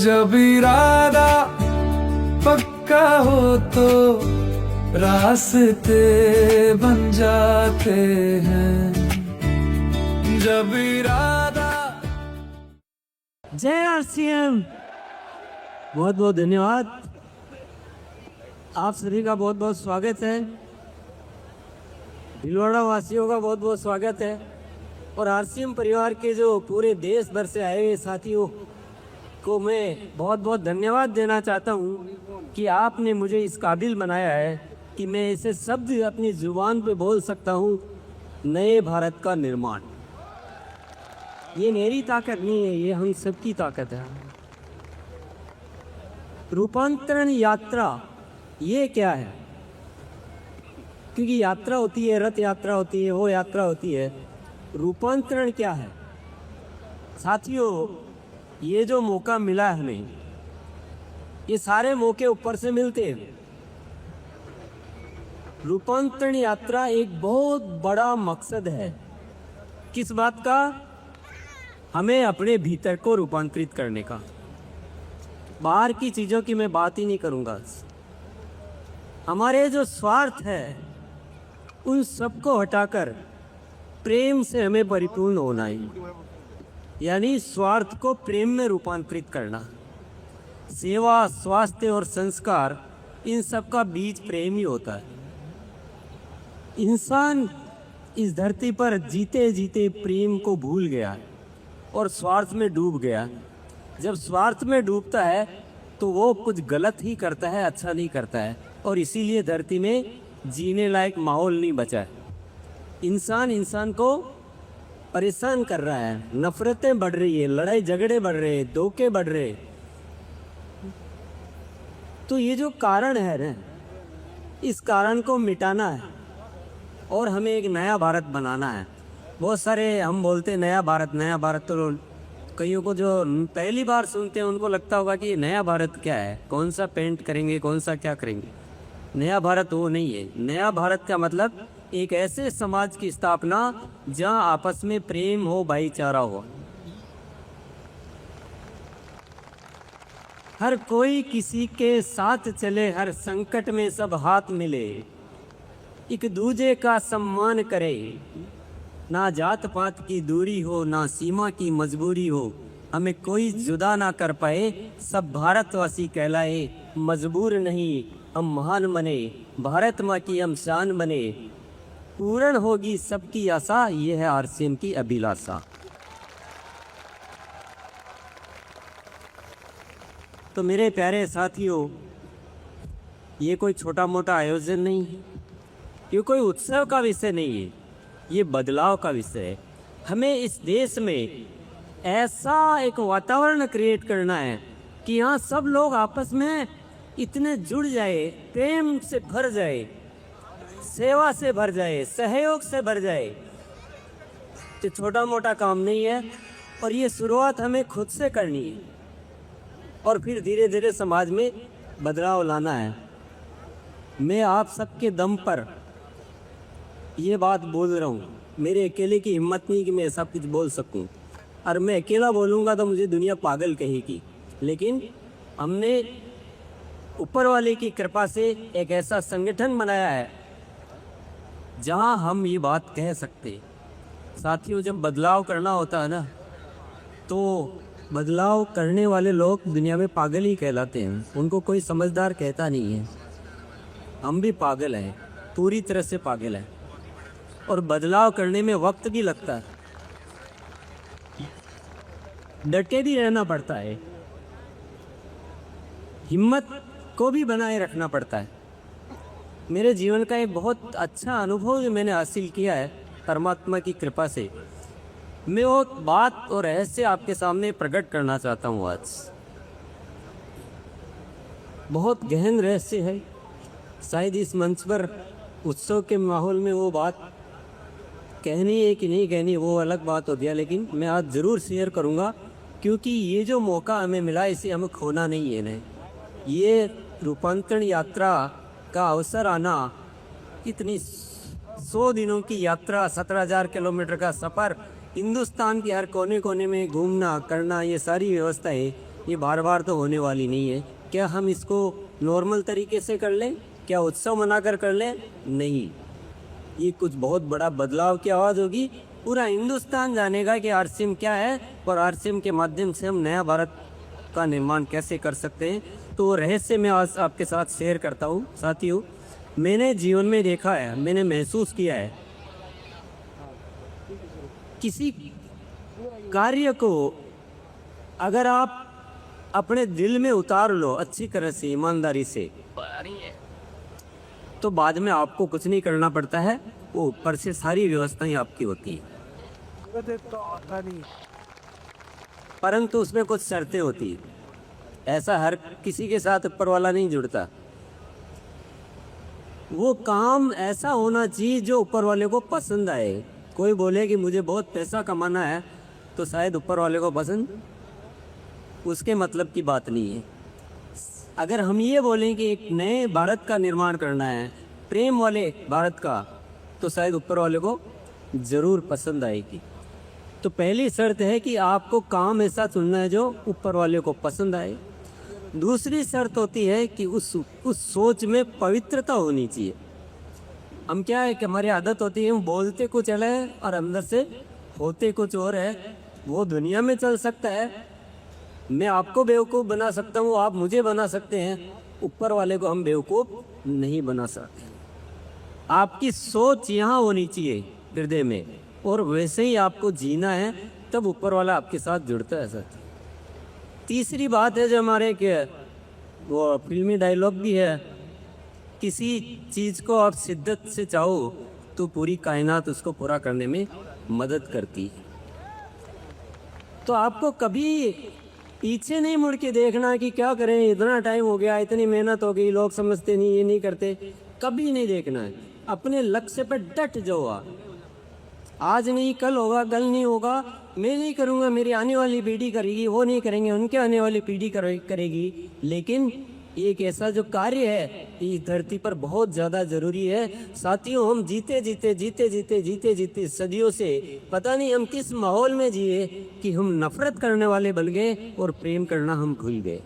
जब इरादा पक्का हो तो रास्ते बन जाते हैं। जब इरादा। जय आरसीएम। बहुत बहुत धन्यवाद। आप सभी का बहुत बहुत स्वागत है। भीलवाड़ा वासियों का बहुत बहुत स्वागत है और आरसीएम परिवार के जो पूरे देश भर से आए हुए साथियों को मैं बहुत बहुत धन्यवाद देना चाहता हूँ कि आपने मुझे इस काबिल बनाया है कि मैं ऐसे शब्द अपनी जुबान पे बोल सकता हूँ। नए भारत का निर्माण, ये मेरी ताकत नहीं है, ये हम सबकी ताकत है। रूपांतरण यात्रा ये क्या है? क्योंकि यात्रा होती है, रथ यात्रा होती है, वो यात्रा होती है। रूपांतरण क्या है साथियों? ये जो मौका मिला है हमें, ये सारे मौके ऊपर से मिलते हैं। रूपांतरण यात्रा एक बहुत बड़ा मकसद है। किस बात का? हमें अपने भीतर को रूपांतरित करने का। बाहर की चीज़ों की मैं बात ही नहीं करूँगा। हमारे जो स्वार्थ है उन सबको हटाकर प्रेम से हमें परिपूर्ण होना है। यानी स्वार्थ को प्रेम में रूपांतरित करना। सेवा, स्वास्थ्य और संस्कार, इन सब का बीज प्रेम ही होता है। इंसान इस धरती पर जीते जीते प्रेम को भूल गया और स्वार्थ में डूब गया। जब स्वार्थ में डूबता है तो वो कुछ गलत ही करता है, अच्छा नहीं करता है, और इसीलिए धरती में जीने लायक माहौल नहीं बचा है। इंसान को परेशान कर रहा है, नफरतें बढ़ रही है, लड़ाई झगड़े बढ़ रहे हैं, धोखे बढ़ रहे हैं। तो ये जो कारण है ना, इस कारण को मिटाना है और हमें एक नया भारत बनाना है। बहुत सारे हम बोलते हैं नया भारत, तो कईयों को जो पहली बार सुनते हैं उनको लगता होगा कि नया भारत क्या है, कौन सा पेंट करेंगे, कौन सा क्या करेंगे। नया भारत वो नहीं है। नया भारत का मतलब एक ऐसे समाज की स्थापना जहां आपस में प्रेम हो, भाईचारा हो, हर कोई किसी के साथ चले, हर संकट में सब हाथ मिले, एक दूजे का सम्मान करे, ना जात पात की दूरी हो, ना सीमा की मजबूरी हो, हमें कोई जुदा ना कर पाए, सब भारतवासी कहलाए, मजबूर नहीं हम महान बने, भारत माँ की हम शान बने, पूर्ण होगी सबकी आशा, ये है आरसीएम की अभिलाषा। तो मेरे प्यारे साथियों, ये कोई छोटा मोटा आयोजन नहीं है, ये कोई उत्सव का विषय नहीं है, ये बदलाव का विषय है। हमें इस देश में ऐसा एक वातावरण क्रिएट करना है कि यहाँ सब लोग आपस में इतने जुड़ जाए, प्रेम से भर जाए, सेवा से भर जाए, सहयोग से भर जाए। तो छोटा मोटा काम नहीं है और ये शुरुआत हमें खुद से करनी है और फिर धीरे धीरे समाज में बदलाव लाना है। मैं आप सबके दम पर ये बात बोल रहा हूँ। मेरे अकेले की हिम्मत नहीं कि मैं सब कुछ बोल सकूँ, और मैं अकेला बोलूँगा तो मुझे दुनिया पागल कहेगी। लेकिन हमने ऊपर वाले की कृपा से एक ऐसा संगठन बनाया है जहाँ हम ये बात कह सकते। साथियों, जब बदलाव करना होता है ना, तो बदलाव करने वाले लोग दुनिया में पागल ही कहलाते हैं, उनको कोई समझदार कहता नहीं है। हम भी पागल हैं, पूरी तरह से पागल हैं, और बदलाव करने में वक्त भी लगता है, डटे भी रहना पड़ता है, हिम्मत को भी बनाए रखना पड़ता है। मेरे जीवन का एक बहुत अच्छा अनुभव जो मैंने हासिल किया है परमात्मा की कृपा से, मैं वो बात और रहस्य आपके सामने प्रकट करना चाहता हूँ आज। बहुत गहन रहस्य है, शायद इस मंच पर उत्सव के माहौल में वो बात कहनी है कि नहीं कहनी वो अलग बात होती है, लेकिन मैं आज ज़रूर शेयर करूँगा, क्योंकि ये जो मौका हमें मिला इसे हमें खोना नहीं है। नहीं, ये रूपांतरण यात्रा का अवसर आना, इतनी 100 दिनों की यात्रा, 17,000 किलोमीटर का सफ़र, हिंदुस्तान के हर कोने कोने में घूमना करना, ये सारी व्यवस्थाएं ये बार बार तो होने वाली नहीं है। क्या हम इसको नॉर्मल तरीके से कर लें? क्या उत्सव मनाकर कर लें? नहीं, ये कुछ बहुत बड़ा बदलाव की आवाज़ होगी। पूरा हिंदुस्तान जानेगा कि आरसीएम क्या है और आरसीएम के माध्यम से हम नया भारत का निर्माण कैसे कर सकते हैं। तो वो रहस्य मैं आज आपके साथ शेयर करता हूँ। साथियों, मैंने जीवन में देखा है, मैंने महसूस किया है, किसी कार्य को अगर आप अपने दिल में उतार लो अच्छी तरह से, ईमानदारी से, तो बाद में आपको कुछ नहीं करना पड़ता है, वो ऊपर से सारी व्यवस्थाएं आपकी होती है। परंतु उसमें कुछ शर्तें होती है। ऐसा हर किसी के साथ ऊपर वाला नहीं जुड़ता। वो काम ऐसा होना चाहिए जो ऊपर वाले को पसंद आए। कोई बोले कि मुझे बहुत पैसा कमाना है, तो शायद ऊपर वाले को पसंद, उसके मतलब की बात नहीं है। अगर हम ये बोलें कि एक नए भारत का निर्माण करना है, प्रेम वाले भारत का, तो शायद ऊपर वाले को ज़रूर पसंद आएगी। तो पहली शर्त है कि आपको काम ऐसा चुनना है जो ऊपर वाले को पसंद आए। दूसरी शर्त होती है कि उस सोच में पवित्रता होनी चाहिए। हम क्या है कि हमारी आदत होती है, हम बोलते कुछ अलग है और अंदर से होते कुछ और है। वो दुनिया में चल सकता है, मैं आपको बेवकूफ़ बना सकता हूँ, आप मुझे बना सकते हैं, ऊपर वाले को हम बेवकूफ़ नहीं बना सकते। आपकी सोच यहाँ होनी चाहिए हृदय में, और वैसे ही आपको जीना है, तब ऊपर वाला आपके साथ जुड़ता है। सर, तीसरी बात है जो हमारे के वो फिल्मी डायलॉग भी है, किसी चीज़ को आप शिद्दत से चाहो तो पूरी कायनात उसको पूरा करने में मदद करती है। तो आपको कभी पीछे नहीं मुड़ के देखना कि क्या करें, इतना टाइम हो गया, इतनी मेहनत हो गई, लोग समझते नहीं, ये नहीं करते, कभी नहीं देखना है। अपने लक्ष्य पर डट जाओ आप। आज नहीं कल होगा, कल नहीं होगा, मैं नहीं करूँगा, मेरी आने वाली पीढ़ी करेगी, वो नहीं करेंगे, उनके आने वाली पीढ़ी करेगी। लेकिन एक ऐसा जो कार्य है इस धरती पर बहुत ज़्यादा ज़रूरी है। साथियों, हम जीते सदियों से पता नहीं हम किस माहौल में जिए कि हम नफरत करने वाले बन गए और प्रेम करना हम भूल गए।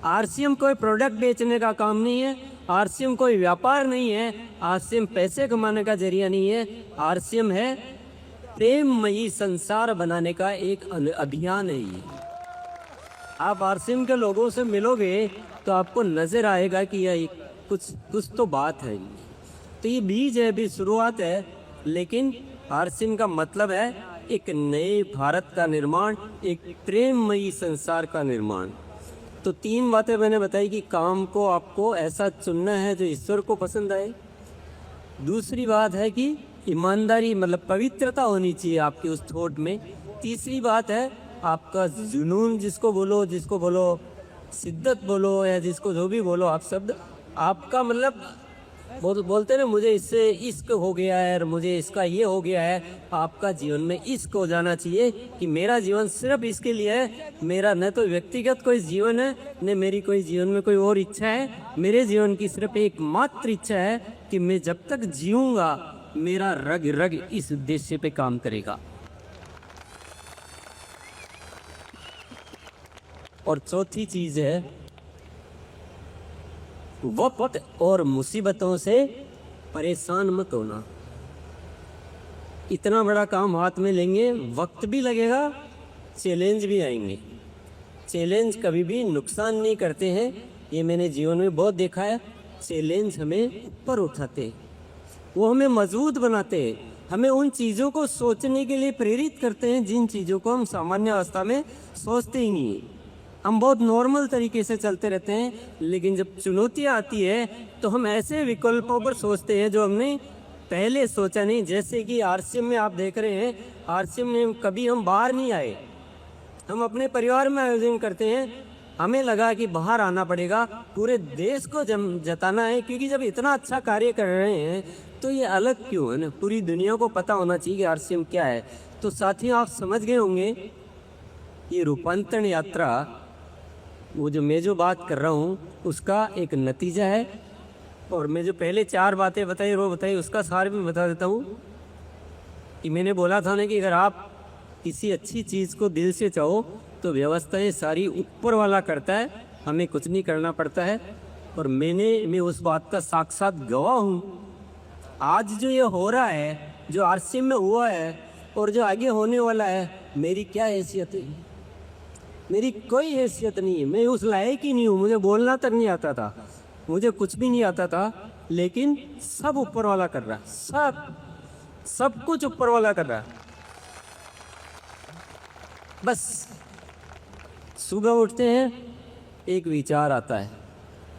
आरसीएम कोई प्रोडक्ट बेचने का काम नहीं है, आरसीएम कोई व्यापार नहीं है, आरसीएम पैसे कमाने का जरिया नहीं है। आरसीएम है प्रेममयी संसार बनाने का एक अभियान है। ये आप आरसीएम के लोगों से मिलोगे तो आपको नज़र आएगा कि यह कुछ तो बात है। तो ये बीज है, अभी शुरुआत है, लेकिन आरसीएम का मतलब है एक नए भारत का निर्माण, एक प्रेममयी संसार का निर्माण। तो तीन बातें मैंने बताई कि काम को आपको ऐसा चुनना है जो ईश्वर को पसंद आए। दूसरी बात है कि ईमानदारी मतलब पवित्रता होनी चाहिए आपकी उस थॉट में। तीसरी बात है आपका जुनून, जिसको बोलो शिद्दत बोलो, या जिसको जो भी बोलो आप शब्द, आपका मतलब बोलते ना मुझे इससे इश्क हो गया है और मुझे इसका ये हो गया है। आपका जीवन में इश्क हो जाना चाहिए कि मेरा जीवन सिर्फ इसके लिए है। मेरा न तो व्यक्तिगत कोई जीवन है, न मेरी कोई जीवन में कोई और इच्छा है। मेरे जीवन की सिर्फ एकमात्र इच्छा है कि मैं जब तक जीऊँगा मेरा रग रग इस उद्देश्य पे काम करेगा। और चौथी चीज़ है वक्त और मुसीबतों से परेशान मत होना। इतना बड़ा काम हाथ में लेंगे, वक्त भी लगेगा, चैलेंज भी आएंगे। चैलेंज कभी भी नुकसान नहीं करते हैं, ये मैंने जीवन में बहुत देखा है। चैलेंज हमें ऊपर उठाते हैं, वो हमें मजबूत बनाते हैं, हमें उन चीज़ों को सोचने के लिए प्रेरित करते हैं जिन चीज़ों को हम सामान्य अवस्था में सोचते ही नहीं हैं। हम बहुत नॉर्मल तरीके से चलते रहते हैं, लेकिन जब चुनौतियाँ आती है तो हम ऐसे विकल्पों पर सोचते हैं जो हमने पहले सोचा नहीं। जैसे कि आरसीएम में आप देख रहे हैं, आरसीएम में कभी हम बाहर नहीं आए, हम अपने परिवार में आयोजन करते हैं। हमें लगा कि बाहर आना पड़ेगा, पूरे देश को जताना है, क्योंकि जब इतना अच्छा कार्य कर रहे हैं तो ये अलग क्यों है ना, पूरी दुनिया को पता होना चाहिए कि आरसीएम क्या है। तो साथियों, आप समझ गए होंगे ये रूपांतरण यात्रा, वो जो मैं बात कर रहा हूँ उसका एक नतीजा है। और मैं जो पहले 4 बातें बताई उसका सार भी बता देता हूँ कि मैंने बोला था ना कि अगर आप किसी अच्छी चीज़ को दिल से चाहो तो व्यवस्थाएं सारी ऊपर वाला करता है, हमें कुछ नहीं करना पड़ता है। और मैं उस बात का साक्षात गवाह हूँ। आज जो ये हो रहा है, जो आरसीएम में हुआ है और जो आगे होने वाला है, मेरी क्या हैसियत है? मेरी कोई हैसियत नहीं है। मैं उस लायक ही नहीं हूँ। मुझे बोलना तक नहीं आता था, मुझे कुछ भी नहीं आता था, लेकिन सब ऊपर वाला कर रहा है। सब कुछ ऊपर वाला कर रहा है। बस सुबह उठते हैं, एक विचार आता है।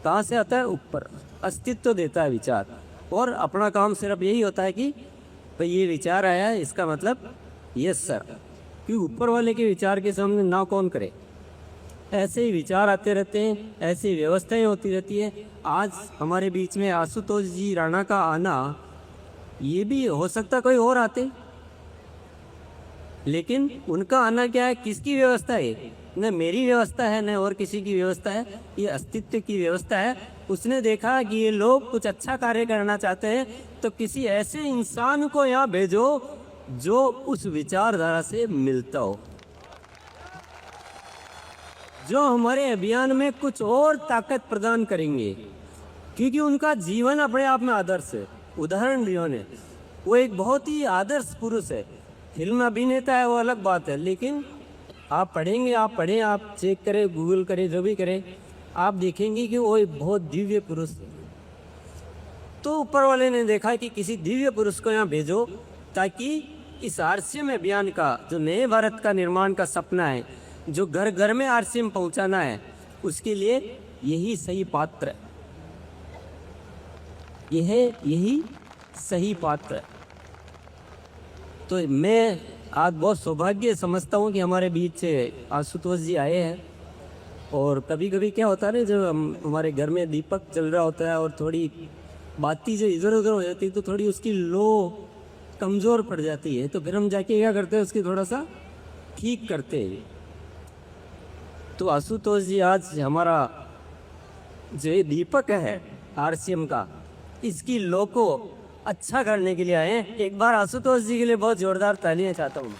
कहाँ से आता है? ऊपर अस्तित्व देता है विचार। और अपना काम सिर्फ यही होता है कि भाई ये विचार आया है, इसका मतलब यस सर। कि ऊपर वाले के विचार के सामने ना कौन करे। ऐसे ही विचार आते रहते हैं, ऐसी व्यवस्थाएं होती रहती है। आज हमारे बीच में आशुतोष जी राणा का आना, ये भी हो सकता कोई और आते, लेकिन उनका आना क्या है? किसकी व्यवस्था है? न मेरी व्यवस्था है, न और किसी की व्यवस्था है। ये अस्तित्व की व्यवस्था है। उसने देखा कि ये लोग कुछ अच्छा कार्य करना चाहते हैं, तो किसी ऐसे इंसान को यहाँ भेजो जो उस विचारधारा से मिलता हो, जो हमारे अभियान में कुछ और ताकत प्रदान करेंगे। क्योंकि उनका जीवन अपने आप में आदर्श है। उदाहरण लियो ने, वो एक बहुत ही आदर्श पुरुष है। फिल्म अभिनेता है वो अलग बात है, लेकिन आप पढ़ेंगे, आप पढ़ें, आप चेक करें, गूगल करें, जो भी करें, आप देखेंगे कि वो एक बहुत दिव्य पुरुष है। तो ऊपर वाले ने देखा कि किसी दिव्य पुरुष को यहाँ भेजो, ताकि इस आरसीएम अभियान का, जो नए भारत का निर्माण का सपना है, जो घर घर में आरसीएम पहुँचाना है, उसके लिए यही सही पात्र है। यही सही पात्र है। तो मैं आज बहुत सौभाग्य समझता हूँ कि हमारे बीच से आशुतोष जी आए हैं। और कभी कभी क्या होता है ना, जब हमारे घर में दीपक चल रहा होता है और थोड़ी बाती जो इधर उधर हो जाती है, तो थोड़ी उसकी लो कमज़ोर पड़ जाती है। तो फिर हम जाके क्या करते हैं, उसकी थोड़ा सा ठीक करते हैं। तो आशुतोष जी आज हमारा जो ये दीपक है आरसीएम का, इसकी लो को अच्छा करने के लिए आए हैं। एक बार आशुतोष जी के लिए बहुत जोरदार तालियां चाहता हूँ।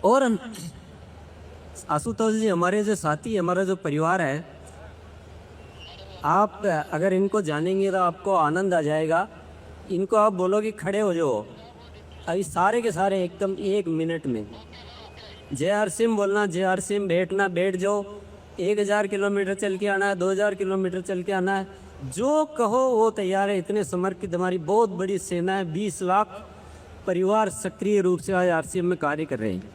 और आशुतोष जी हमारे जो साथी, हमारा जो परिवार है, आप अगर इनको जानेंगे तो आपको आनंद आ जाएगा। इनको आप बोलो कि खड़े हो जाओ, अभी सारे के सारे एकदम 1 मिनट में जय आरसीएम बोलना, जय आरसीएम, बैठना, बैठ जाओ। 1000 किलोमीटर चल के आना है, 2000 किलोमीटर चल के आना है, जो कहो वो तैयार है। इतने समर्पित हमारी बहुत बड़ी सेना है। 20 लाख परिवार सक्रिय रूप से आज आरसीएम में कार्य कर रहे हैं।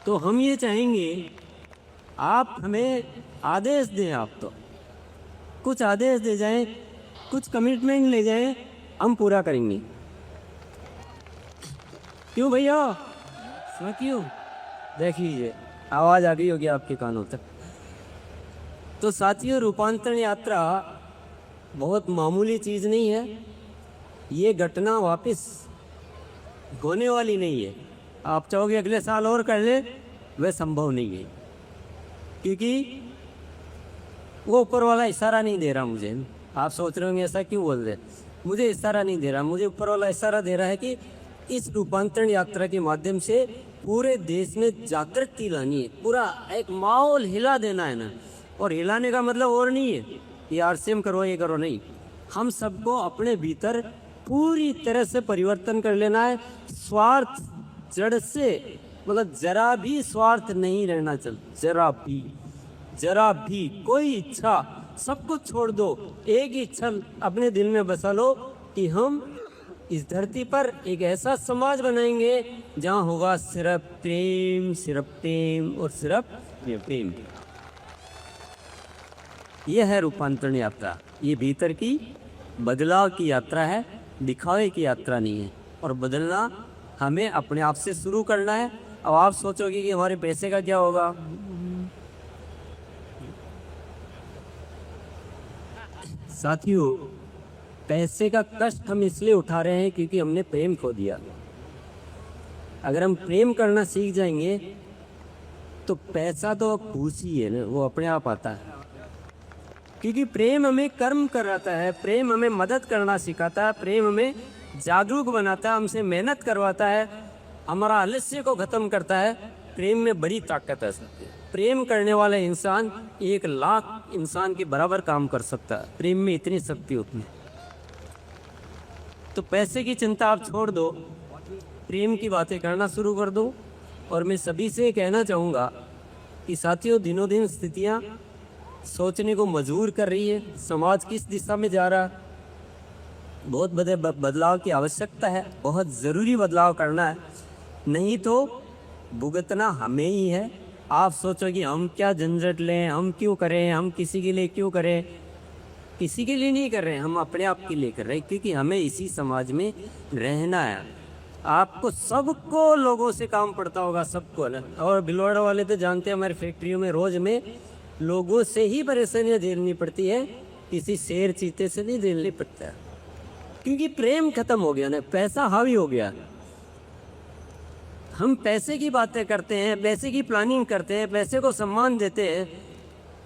तो हम ये चाहेंगे आप हमें आदेश दें। आप तो कुछ आदेश दे जाएं, कुछ कमिटमेंट ले जाएं, हम पूरा करेंगे। क्यों भैया? क्यों? देख लीजिए, आवाज़ आ गई होगी आपके कानों तक। तो साथियों, रूपांतरण यात्रा बहुत मामूली चीज़ नहीं है। ये घटना वापस होने वाली नहीं है। आप चाहोगे अगले साल और कर ले, वह संभव नहीं है। क्योंकि वो ऊपर वाला इशारा नहीं दे रहा मुझे। आप सोच रहे होंगे ऐसा क्यों बोल रहे, मुझे इशारा नहीं दे रहा। मुझे ऊपर वाला इशारा दे रहा है कि इस रूपांतरण यात्रा के माध्यम से पूरे देश में जागृति लानी है, पूरा एक माहौल हिला देना है ना। और हिलाने का मतलब और नहीं है कि आरसीएम करो, ये करो, नहीं। हम सबको अपने भीतर पूरी तरह से परिवर्तन कर लेना है। स्वार्थ जड़ से, मतलब जरा भी स्वार्थ नहीं रहना चाहिए। जरा भी कोई इच्छा, सब कुछ छोड़ दो। एक ही इच्छा अपने दिल में बसा लो कि हम इस धरती पर एक ऐसा समाज बनाएंगे जहाँ होगा सिर्फ प्रेम, सिर्फ प्रेम और सिर्फ प्रेम। यह है रूपांतरण यात्रा। ये भीतर की बदलाव की यात्रा है, दिखावे की यात्रा नहीं है। और बदलना हमें अपने आप से शुरू करना है। अब आप सोचोगे कि हमारे पैसे का क्या होगा। साथियों, पैसे का कष्ट हम इसलिए उठा रहे हैं क्योंकि हमने प्रेम खो दिया। अगर हम प्रेम करना सीख जाएंगे तो पैसा तो खुशी है ना, वो अपने आप आता है। क्योंकि प्रेम हमें कर्म कराता है, प्रेम हमें मदद करना सिखाता है, प्रेम हमें जागरूक बनाता है, हमसे मेहनत करवाता है, हमारा आलस्य को खत्म करता है। प्रेम में बड़ी ताकत है सबकी। प्रेम करने वाला इंसान 1,00,000 इंसान के बराबर काम कर सकता है। प्रेम में इतनी शक्ति होती है। तो पैसे की चिंता आप छोड़ दो, प्रेम की बातें करना शुरू कर दो। और मैं सभी से कहना चाहूँगा कि साथियों, दिनों दिन स्थितियाँ सोचने को मजबूर कर रही है। समाज किस दिशा में जा रहा है, बहुत बड़े बदलाव की आवश्यकता है। बहुत ज़रूरी बदलाव करना है, नहीं तो भुगतना हमें ही है। आप सोचो कि हम क्या झंझट लें, हम क्यों करें, हम किसी के लिए क्यों करें। किसी के लिए नहीं कर रहे हैं, हम अपने आप के लिए कर रहे हैं, क्योंकि हमें इसी समाज में रहना है। आपको सबको लोगों से काम पड़ता होगा, सबको। और भिलवाड़ा वाले तो जानते हैं, हमारी फैक्ट्रियों में रोज़ में लोगों से ही परेशानियाँ झेलनी पड़ती है, किसी शेर चीते से नहीं झेलनी पड़ता है। क्योंकि प्रेम खत्म हो गया ना, पैसा हावी हो गया। हम पैसे की बातें करते हैं, पैसे की प्लानिंग करते हैं, पैसे को सम्मान देते हैं।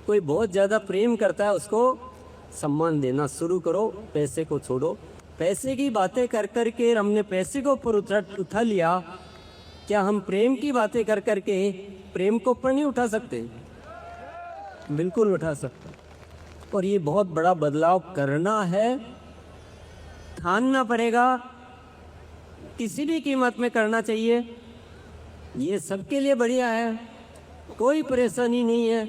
कोई बहुत ज़्यादा प्रेम करता है, उसको सम्मान देना शुरू करो, पैसे को छोड़ो। पैसे की बातें कर कर के हमने पैसे को ऊपर उठा लिया। क्या हम प्रेम की बातें कर कर के प्रेम को ऊपर नहीं उठा सकते? बिल्कुल उठा सकते। और ये बहुत बड़ा बदलाव करना है, ठानना पड़ेगा, किसी भी कीमत में करना चाहिए। ये सबके लिए बढ़िया है, कोई परेशानी नहीं है,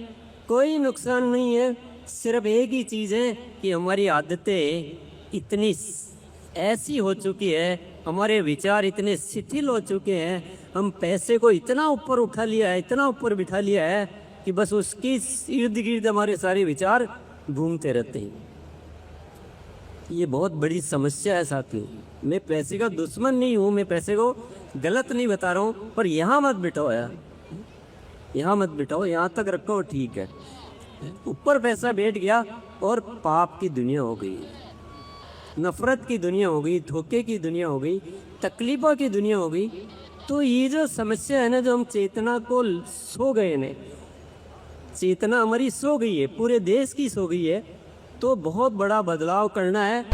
कोई नुकसान नहीं है। सिर्फ एक ही चीज़ है कि हमारी आदतें इतनी ऐसी हो चुकी है, हमारे विचार इतने शिथिल हो चुके हैं, हम पैसे को इतना ऊपर उठा लिया है, इतना ऊपर बिठा लिया है कि बस उसकी इर्द गिर्द हमारे सारे विचार घूमते रहते हैं। ये बहुत बड़ी समस्या है साथियों। मैं पैसे का दुश्मन नहीं हूँ, मैं पैसे को गलत नहीं बता रहा हूँ, पर यहाँ मत बिठाओ यार, यहाँ मत बिठाओ, यहाँ तक रखो ठीक है। ऊपर पैसा बैठ गया और पाप की दुनिया हो गई, नफरत की दुनिया हो गई, धोखे की दुनिया हो गई, तकलीफों की दुनिया हो गई। तो ये जो समस्या है ना, जो हम चेतना को सो गए ने, चेतना हमारी सो गई है, पूरे देश की सो गई है। तो बहुत बड़ा बदलाव करना है।